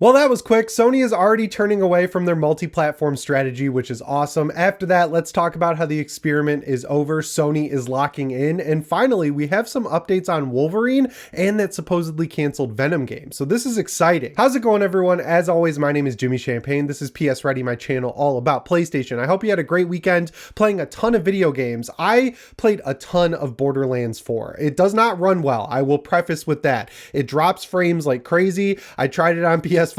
Well, that was quick. Sony is already turning away from their multi-platform strategy, which is awesome. After that, let's talk about how the experiment is over. Sony is locking in. And finally, we have some updates on Wolverine and that supposedly canceled Venom game. So this is exciting. How's it going, everyone? As always, my name is Jimmy Champagne. This is PSReady, my channel all about PlayStation. I hope you had a great weekend playing a ton of video games. I played a ton of Borderlands 4. It does not run well. I will preface with that. It drops frames like crazy. I tried it on PS5.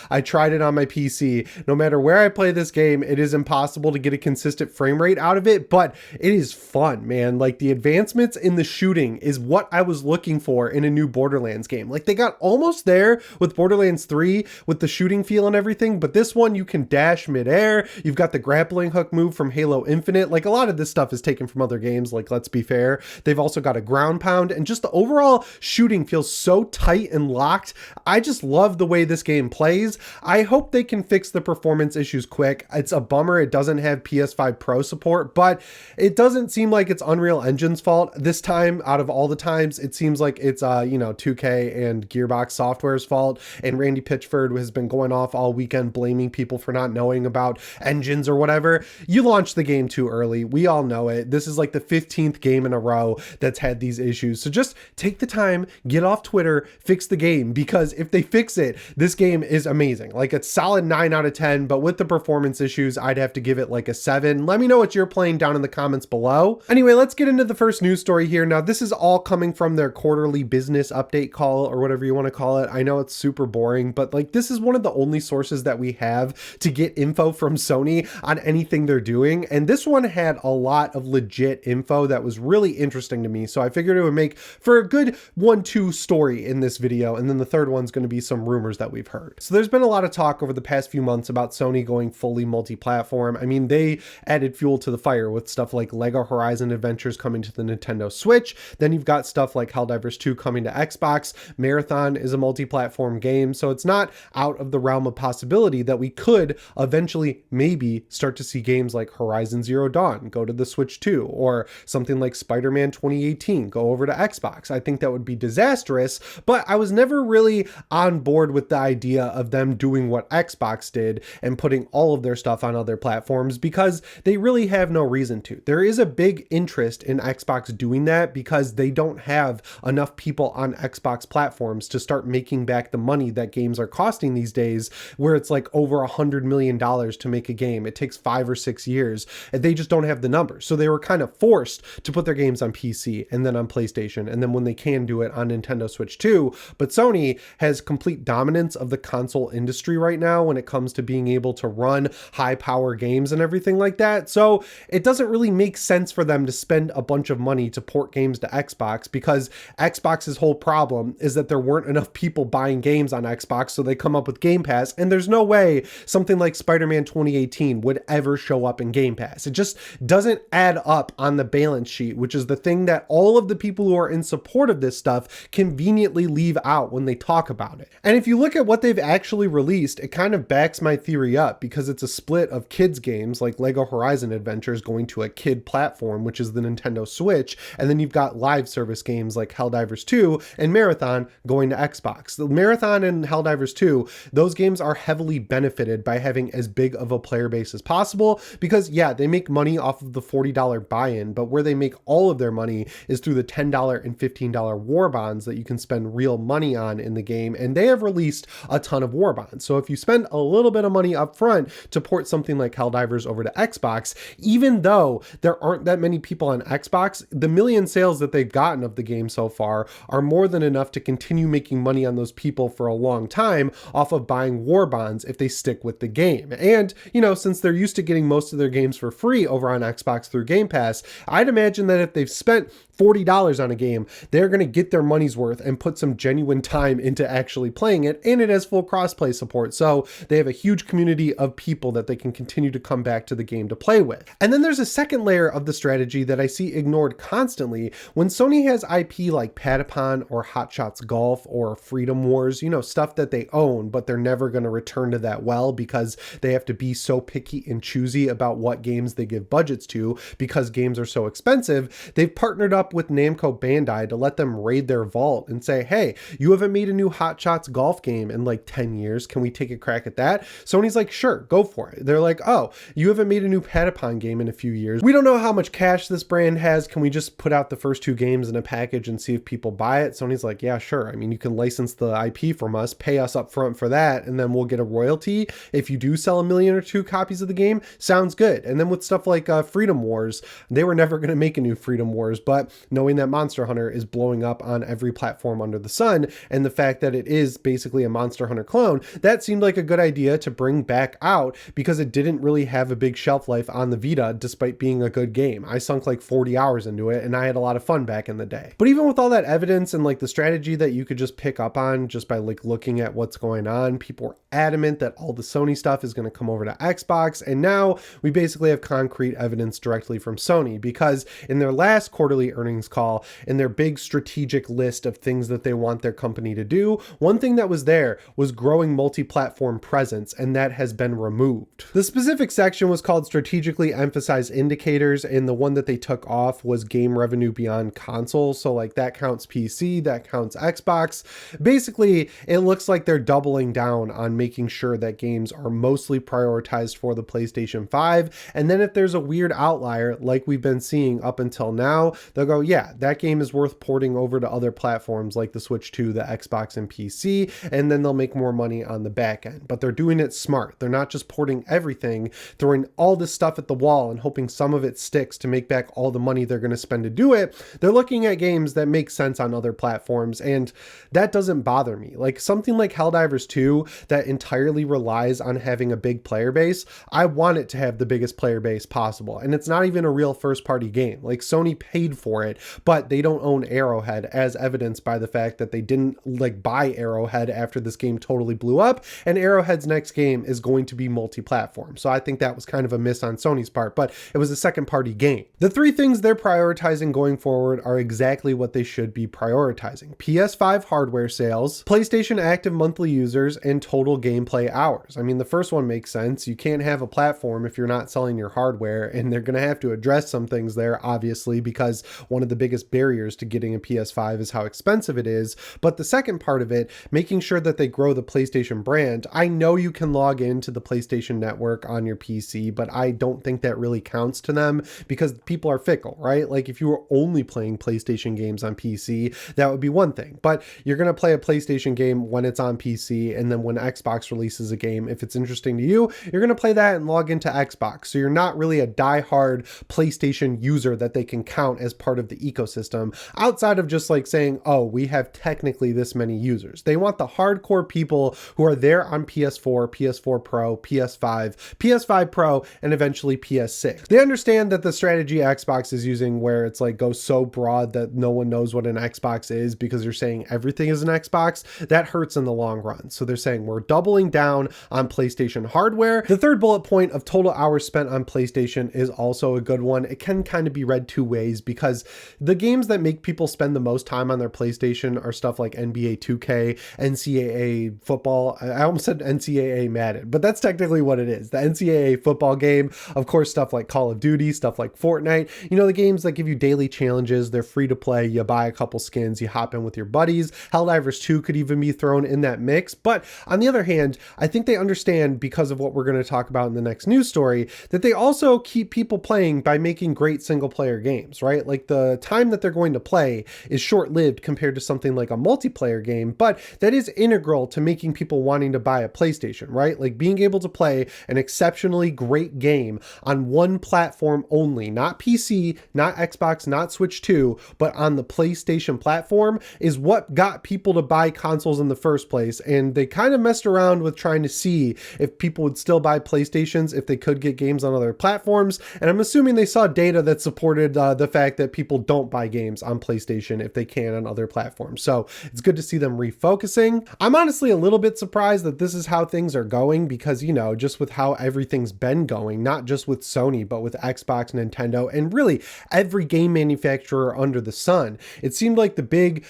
I tried it on my PC. No matter where I play this game, it is impossible to get a consistent frame rate out of it, but it is fun, man. Like, the advancements in the shooting is what I was looking for in a new Borderlands game. Like, they got almost there with Borderlands 3 with the shooting feel and everything, but this one you can dash midair. You've got the grappling hook move from Halo Infinite. Like, a lot of this stuff is taken from other games, like, let's be fair. They've also got a ground pound, and just the overall shooting feels so tight and locked. I just love the way this game plays. I hope they can fix the performance issues quick. It's a bummer it doesn't have PS5 Pro support, but it doesn't seem like it's Unreal Engine's fault. This time, out of all the times, it seems like it's 2K and Gearbox Software's fault, and Randy Pitchford has been going off all weekend blaming people for not knowing about engines or whatever. You launched the game too early. We all know it. This is like the 15th game in a row that's had these issues. So just take the time, get off Twitter, fix the game, because if they fix it, this game is amazing. Like, it's solid 9 out of 10, but with the performance issues, I'd have to give it like a 7. Let me know what you're playing down in the comments below. Anyway, let's get into the first news story here. Now, this is all coming from their quarterly business update call, or whatever you want to call it. I know it's super boring, but like, this is one of the only sources that we have to get info from Sony on anything they're doing. And this one had a lot of legit info that was really interesting to me. So I figured it would make for a good 1-2 story in this video. And then the third one's going to be some rumors that we've heard. So there's been a lot of talk over the past few months about Sony going fully multi-platform. I mean, they added fuel to the fire with stuff like Lego Horizon Adventures coming to the Nintendo Switch. Then you've got stuff like Helldivers 2 coming to Xbox. Marathon is a multi-platform game, so it's not out of the realm of possibility that we could eventually maybe start to see games like Horizon Zero Dawn go to the Switch 2, or something like Spider-Man 2018 go over to Xbox. I think that would be disastrous, but I was never really on board with the idea of them doing what Xbox did and putting all of their stuff on other platforms, because they really have no reason to. There is a big interest in Xbox doing that because they don't have enough people on Xbox platforms to start making back the money that games are costing these days, where it's like over $100 million to make a game. It takes 5 or 6 years, and they just don't have the numbers. So they were kind of forced to put their games on PC and then on PlayStation, and then when they can do it on Nintendo Switch 2. But Sony has complete dominance of the console industry right now when it comes to being able to run high power games and everything like that. So it doesn't really make sense for them to spend a bunch of money to port games to Xbox, because Xbox's whole problem is that there weren't enough people buying games on Xbox, so they come up with Game Pass, and there's no way something like Spider-Man 2018 would ever show up in Game Pass. It just doesn't add up on the balance sheet, which is the thing that all of the people who are in support of this stuff conveniently leave out when they talk about it. And if you look at what they've actually released, it kind of backs my theory up, because it's a split of kids games like Lego Horizon Adventures going to a kid platform, which is the Nintendo Switch, and then you've got live service games like Helldivers 2 and Marathon going to Xbox. The Marathon and Helldivers 2, those games are heavily benefited by having as big of a player base as possible, because yeah, they make money off of the $40 buy-in, but where they make all of their money is through the $10 and $15 war bonds that you can spend real money on in the game, and they have released a ton of war bonds. So if you spend a little bit of money up front to port something like Helldivers over to Xbox, even though there aren't that many people on Xbox, the million sales that they've gotten of the game so far are more than enough to continue making money on those people for a long time off of buying war bonds if they stick with the game. And, you know, since they're used to getting most of their games for free over on Xbox through Game Pass, I'd imagine that if they've spent $40 on a game, they're going to get their money's worth and put some genuine time into actually playing it, and it has full crossplay support. So they have a huge community of people that they can continue to come back to the game to play with. And then there's a second layer of the strategy that I see ignored constantly when Sony has IP like Patapon or Hot Shots Golf or Freedom Wars, you know, stuff that they own, but they're never going to return to that well because they have to be so picky and choosy about what games they give budgets to because games are so expensive. They've partnered up with Namco Bandai to let them raid their vault and say, hey, you haven't made a new Hot Shots Golf game in like 10 years. Can we take a crack at that? Sony's like, sure, go for it. They're like, oh, you haven't made a new Patapon game in a few years. We don't know how much cash this brand has. Can we just put out the first 2 games in a package and see if people buy it? Sony's like, yeah, sure. I mean, you can license the IP from us, pay us up front for that, and then we'll get a royalty. If you do sell 1 million or 2 copies of the game, sounds good. And then with stuff like Freedom Wars, they were never going to make a new Freedom Wars, but knowing that Monster Hunter is blowing up on every platform under the sun, and the fact that it is basically a Monster Hunter clone, that seemed like a good idea to bring back out because it didn't really have a big shelf life on the Vita despite being a good game. I sunk like 40 hours into it and I had a lot of fun back in the day. But even with all that evidence and like the strategy that you could just pick up on just by like looking at what's going on, people were adamant that all the Sony stuff is going to come over to Xbox, and now we basically have concrete evidence directly from Sony, because in their last quarterly earnings call, in their big strategic list of things that they want their company to do, one thing that was there was growing multi-platform presence, and that has been removed. The specific section was called strategically emphasize indicators, and the one that they took off was game revenue beyond console. So like that counts PC, that counts Xbox. Basically, it looks like they're doubling down on making sure that games are mostly prioritized for the PlayStation 5. And then if there's a weird outlier like we've been seeing up until now, they'll go, yeah, that game is worth porting over to other platforms like the Switch 2, the Xbox, and PC, and then they'll make more money on the back end. But they're doing it smart. They're not just porting everything, throwing all this stuff at the wall and hoping some of it sticks to make back all the money they're going to spend to do it. They're looking at games that make sense on other platforms, and that doesn't bother me. Like something like Helldivers 2 that entirely relies on having a big player base, I want it to have the biggest player base possible. And it's not even a real first party game. Like Sony paid for it, but they don't own Arrowhead, as evidenced by the fact that they didn't like buy Arrowhead after this game totally blew up, and Arrowhead's next game is going to be multi-platform. So I think that was kind of a miss on Sony's part, but it was a second party game. The 3 things they're prioritizing going forward are exactly what they should be prioritizing: PS5 hardware sales, PlayStation active monthly users, and total gameplay hours. I mean, the first one makes sense. You can't have a platform if you're not selling your hardware, and they're going to have to address some things there, obviously, because one of the biggest barriers to getting a PS5 is how expensive it is. But the second part of it, making sure that they grow the PlayStation brand. I know you can log into the PlayStation Network on your PC, but I don't think that really counts to them because people are fickle, right? Like if you were only playing PlayStation games on PC, that would be one thing. But you're going to play a PlayStation game when it's on PC, and then when Xbox releases a game, if it's interesting to you, you're going to play that and log into Xbox. So you're not really a diehard PlayStation user that they can count as part of the ecosystem, outside of just like saying, oh, we have technically this many users. They want the hardcore people who are there on PS4, PS4 Pro, PS5, PS5 Pro, and eventually PS6. They understand that the strategy Xbox is using, where it's like goes so broad that no one knows what an Xbox is because you're saying everything is an Xbox, that hurts in the long run. So they're saying we're doubling down on PlayStation hardware. The third bullet point of total hours spent on PlayStation is also a good one. It can kind of be read 2 ways, because the games that make people spend the most time on their PlayStation are stuff like NBA 2K, NCAA football. I almost said NCAA Madden, but that's technically what it is. The NCAA football game, of course, stuff like Call of Duty, stuff like Fortnite, you know, the games that give you daily challenges. They're free to play. You buy a couple skins, you hop in with your buddies. Helldivers 2 could even be thrown in that mix. But on the other hand, I think they understand, because of what we're going to talk about in the next news story, that they also keep people playing by making great single player games, right? Like the time that they're going to play is short-lived compared to something like a multiplayer game, but that is integral to making people wanting to buy a PlayStation, right? Like being able to play an exceptionally great game on one platform only, not PC, not Xbox, not Switch 2, but on the PlayStation platform, is what got people to buy consoles in the first place. And they kind of messed around with trying to see if people would still buy PlayStations if they could get games on other platforms. And I'm assuming they saw data that supported the fact that people don't buy games on PlayStation if they can on other platforms. So it's good to see them refocusing. I'm honestly a little bit surprised that this is how things are going, because, you know, just with how everything's been going, not just with Sony, but with Xbox, Nintendo, and really every game manufacturer under the sun, it seemed like the big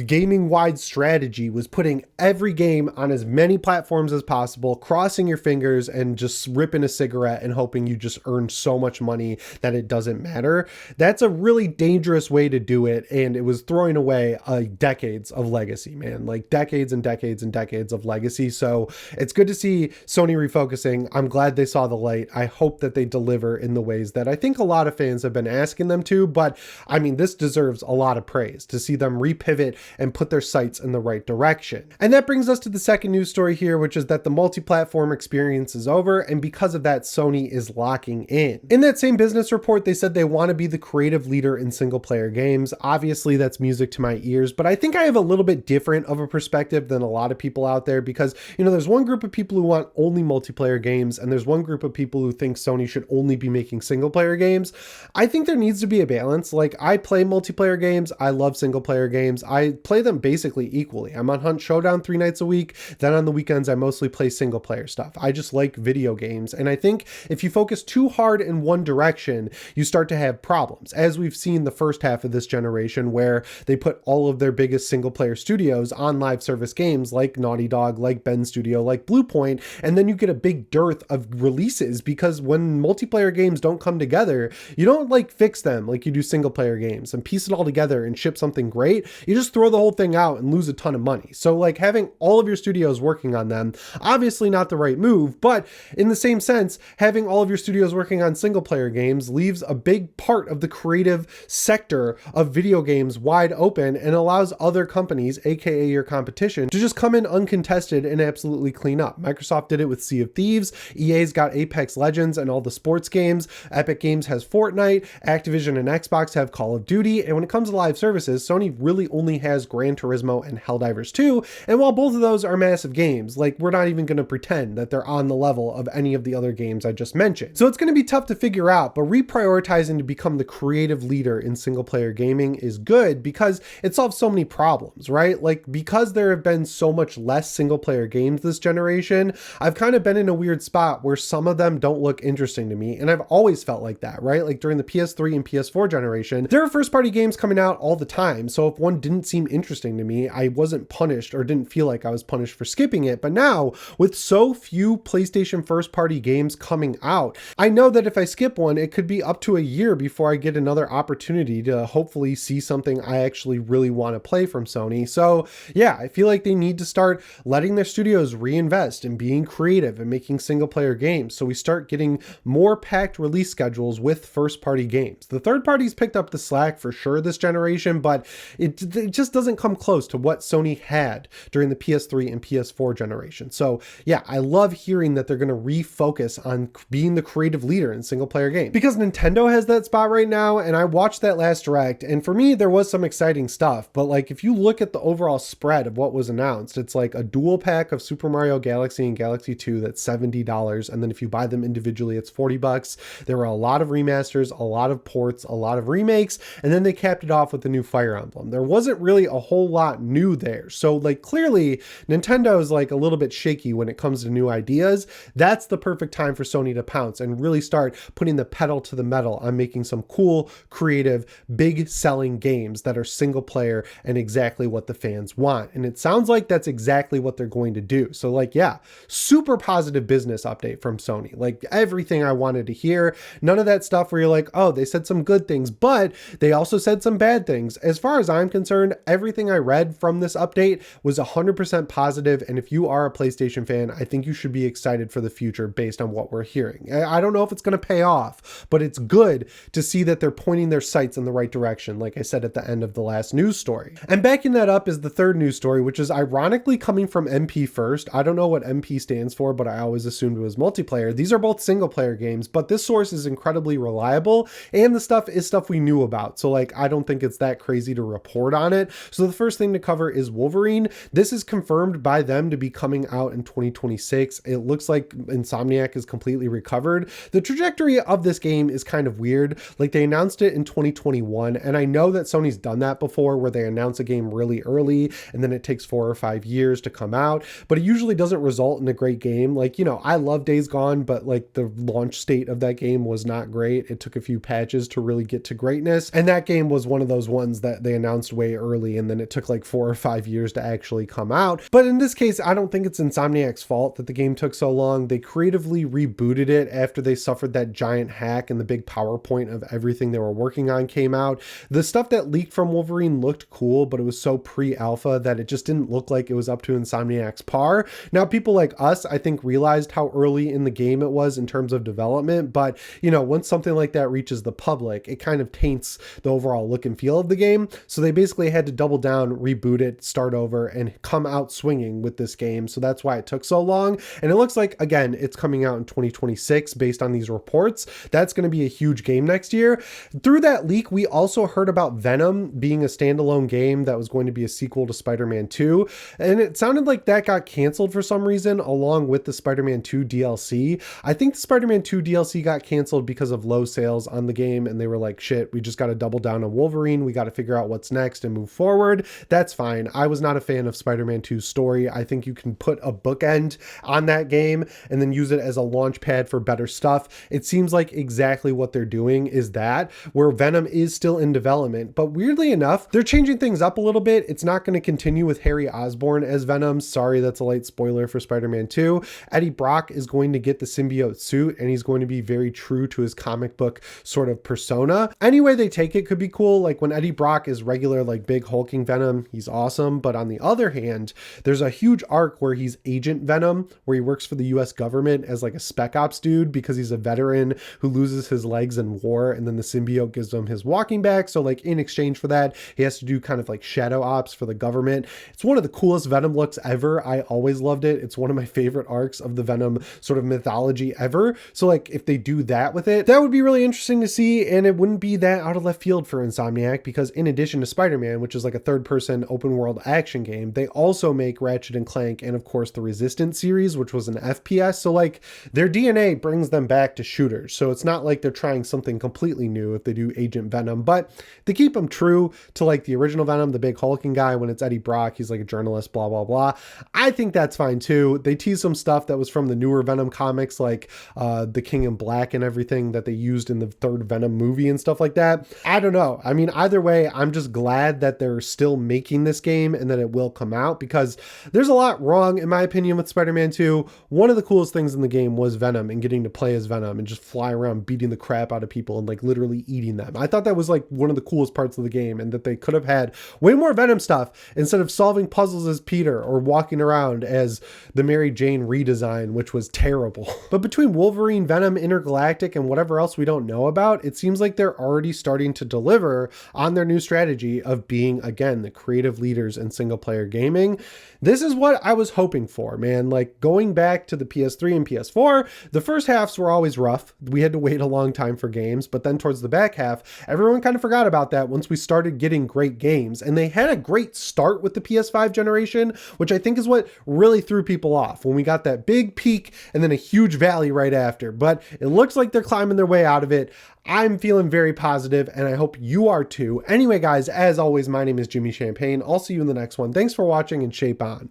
gaming-wide strategy was putting every game on as many platforms as possible, crossing your fingers and just ripping a cigarette and hoping you just earn so much money that it doesn't matter. That's a really dangerous way to do it, and it was throwing away decades of legacy, man. Like decades and decades and decades of legacy. So it's good to see Sony refocusing. I'm glad they saw the light. I hope that they deliver in the ways that I think a lot of fans have been asking them to, but I mean, this deserves a lot of praise to see them repivot and put their sights in the right direction. And that brings us to the second news story here, which is that the multi-platform experience is over, and because of that, Sony is locking in. In that same business report, they said they want to be the creative leader in single player games. Obviously, that's music to my ears, but I think I have a little bit different of a perspective than a lot of people out there because, you know, there's one group of people who want only multiplayer games, and there's one group of people who think Sony should only be making single player games. I think there needs to be a balance. Like, I play multiplayer games. I love single player games. I play them basically equally. I'm on Hunt Showdown 3 nights a week. Then on the weekends, I mostly play single player stuff. I just like video games. And I think if you focus too hard in one direction, you start to have problems, as we've seen the first half of this generation, where they put all of their biggest single player studios on live service games like Naughty Dog, like Ben Studio, like Bluepoint, and then you get a big dearth of releases because when multiplayer games don't come together, you don't like fix them like you do single player games and piece it all together and ship something great. You just throw the whole thing out and lose a ton of money. So like having all of your studios working on them, obviously not the right move, but in the same sense, having all of your studios working on single player games leaves a big part of the creative sector of video games wide open and allows other companies, aka your competition, to just come in uncontested and absolutely clean up. Microsoft did it with Sea of Thieves, EA's got Apex Legends and all the sports games, Epic Games has Fortnite, Activision and Xbox have Call of Duty, and when it comes to live services, Sony really only has Gran Turismo and Helldivers 2, and while both of those are massive games, like we're not even going to pretend that they're on the level of any of the other games I just mentioned. So it's going to be tough to figure out, but reprioritizing to become the creative leader in single player gaming is good because it solves so many problems, right? Like, because there have been so much less single player games this generation, I've kind of been in a weird spot where some of them don't look interesting to me, and I've always felt like that, right? Like during the PS3 and PS4 generation, there are first party games coming out all the time, so if one didn't seem interesting to me, I wasn't punished or didn't feel like I was punished for skipping it. But now, with so few PlayStation first party games coming out, I know that if I skip one, it could be up to a year before I get another opportunity to hopefully see something I actually really want to play from Sony. So yeah, I feel like they need to start letting their studios reinvest in being creative and making single player games, so we start getting more packed release schedules with first party games. The third parties picked up the slack for sure this generation, but it just doesn't come close to what Sony had during the PS3 and PS4 generation. So yeah, I love hearing that they're going to refocus on being the creative leader in single player games, because Nintendo has that spot right now, and I watched that last direct, and for me there was some exciting stuff, but like if you look at the overall spread of what was announced, it's like a dual pack of Super Mario Galaxy and Galaxy 2 that's $70, and then if you buy them individually it's $40. There were a lot of remasters, a lot of ports, a lot of remakes, and then they capped it off with the new Fire Emblem. There wasn't really a whole lot new there. So like clearly Nintendo is like a little bit shaky when it comes to new ideas. That's the perfect time for Sony to pounce and really start putting the pedal to the metal on making some cool, creative, big selling games that are single player and exactly what the fans want. And it sounds like that's exactly what they're going to do. So like, yeah, super positive business update from Sony. Like everything I wanted to hear. None of that stuff where you're like, oh, they said some good things, but they also said some bad things. As far as I'm concerned, everything I read from this update was 100% positive. And if you are a PlayStation fan, I think you should be excited for the future based on what we're hearing. I don't know if it's going to pay off, but it's good to see that they're pointing their sights in the right direction, like I said at the end of the last news story. And backing that up is the third news story, which is ironically coming from MP First. I don't know what MP stands for, but I always assumed it was multiplayer. These are both single player games, but this source is incredibly reliable, and the stuff is stuff we knew about. So like, I don't think it's that crazy to report on it. So the first thing to cover is Wolverine. This is confirmed by them to be coming out in 2026. It looks like Insomniac is completely recovered. The trajectory of this game is kind of weird. Like they announced it in 2021, and I know that Sony's done that before where they announce a game really early and then it takes 4 or 5 years to come out, but it usually doesn't result in a great game. Like, you know, I love Days Gone, but like the launch state of that game was not great. It took a few patches to really get to greatness, and that game was one of those ones that they announced way early and then it took like 4 or 5 years to actually come out. But in this case, I don't think it's Insomniac's fault that the game took so long. They creatively rebooted it after they suffered that giant hack and the big PowerPoint of everything they were working on came out. The stuff that leaked from Wolverine looked cool, but it was so pre-alpha that it just didn't look like it was up to Insomniac's par. Now, people like us, I think, realized how early in the game it was in terms of development, but once something like that reaches the public, it kind of taints the overall look and feel of the game. So they basically had to double down, reboot it, start over, and come out swinging with this game. So that's why it took so long. And it looks like, again, it's coming out in 2026 based on these reports. That's going to be a huge game next year. Through that leak, we also heard about Venom being a standalone game that was going to be a sequel to Spider-Man 2. And it sounded like that got canceled for some reason, along with the Spider-Man 2 DLC. I think the Spider-Man 2 DLC got canceled because of low sales on the game, and they were like, shit, we just got to double down on Wolverine. We got to figure out what's next and move forward. That's fine. I was not a fan of Spider-Man 2's story. I think you can put a bookend on that game and then use it as a launch pad for better stuff. It seems like exactly what they're doing is that, where Venom is still in development, but weirdly enough, they're changing things up a little bit. It's not going to continue with Harry Osborn as Venom. Sorry, that's a late spoiler for Spider-Man 2. Eddie Brock is going to get the symbiote suit, and he's going to be very true to his comic book sort of persona. Any way they take it could be cool. Like when Eddie Brock is regular, like big hulking Venom, he's awesome. But on the other hand, there's a huge arc where he's Agent Venom, where he works for the US government as like a spec ops dude because he's a veteran who loses his legs in war, and then the symbiote gives him his walking back. So like in exchange for that, he has to do kind of like shadow ops for the government. It's one of the coolest Venom looks ever. I always loved it. It's one of my favorite arcs of the Venom sort of mythology ever. So like if they do that with it, that would be really interesting to see, and it wouldn't be that out of left field for Insomniac, because in addition to Spider-Man, which is like a third-person open world action game, they also make Ratchet and Clank and of course the Resistance series, which was an FPS. So like their DNA brings them back to shooters. So it's not like they're trying something completely new if they do Agent Venom, but they keep them true to like the original Venom, the big hulking guy. When it's Eddie Brock, he's like a journalist, blah, blah, blah. I think that's fine too. They tease some stuff that was from the newer Venom comics, like the King in Black and everything that they used in the third Venom movie and stuff like that. I don't know. I mean, either way, I'm just glad that they're still making this game and that it will come out, because there's a lot wrong, in my opinion, with Spider-Man 2. One of the coolest things in the game was Venom and getting to play as Venom and just fly around beating the crap out of people and like literally eating them. I thought that was like one of the coolest parts of the game, and that they could have had way more Venom stuff instead of solving puzzles as Peter or walking around as the Mary Jane redesign, which was terrible. But between Wolverine, Venom, Intergalactic, and whatever else we don't know about, it seems like they're already starting to deliver on their new strategy of being, again, the creative leaders in single player gaming. This is what I was hoping for, man. Like going back to the PS3 and PS4, the first halves were always rough. We had to wait a long time for games, but then towards the back half, everyone kind of forgot about that once we started getting great games. And they had a great start with the PS5 generation, which I think is what really threw people off when we got that big peak and then a huge valley right after. But it looks like they're climbing their way out of it. I'm feeling very positive, and I hope you are too. Anyway, guys, as always, my name is Jimmy Champagne. I'll see you in the next one. Thanks for watching, and shape on.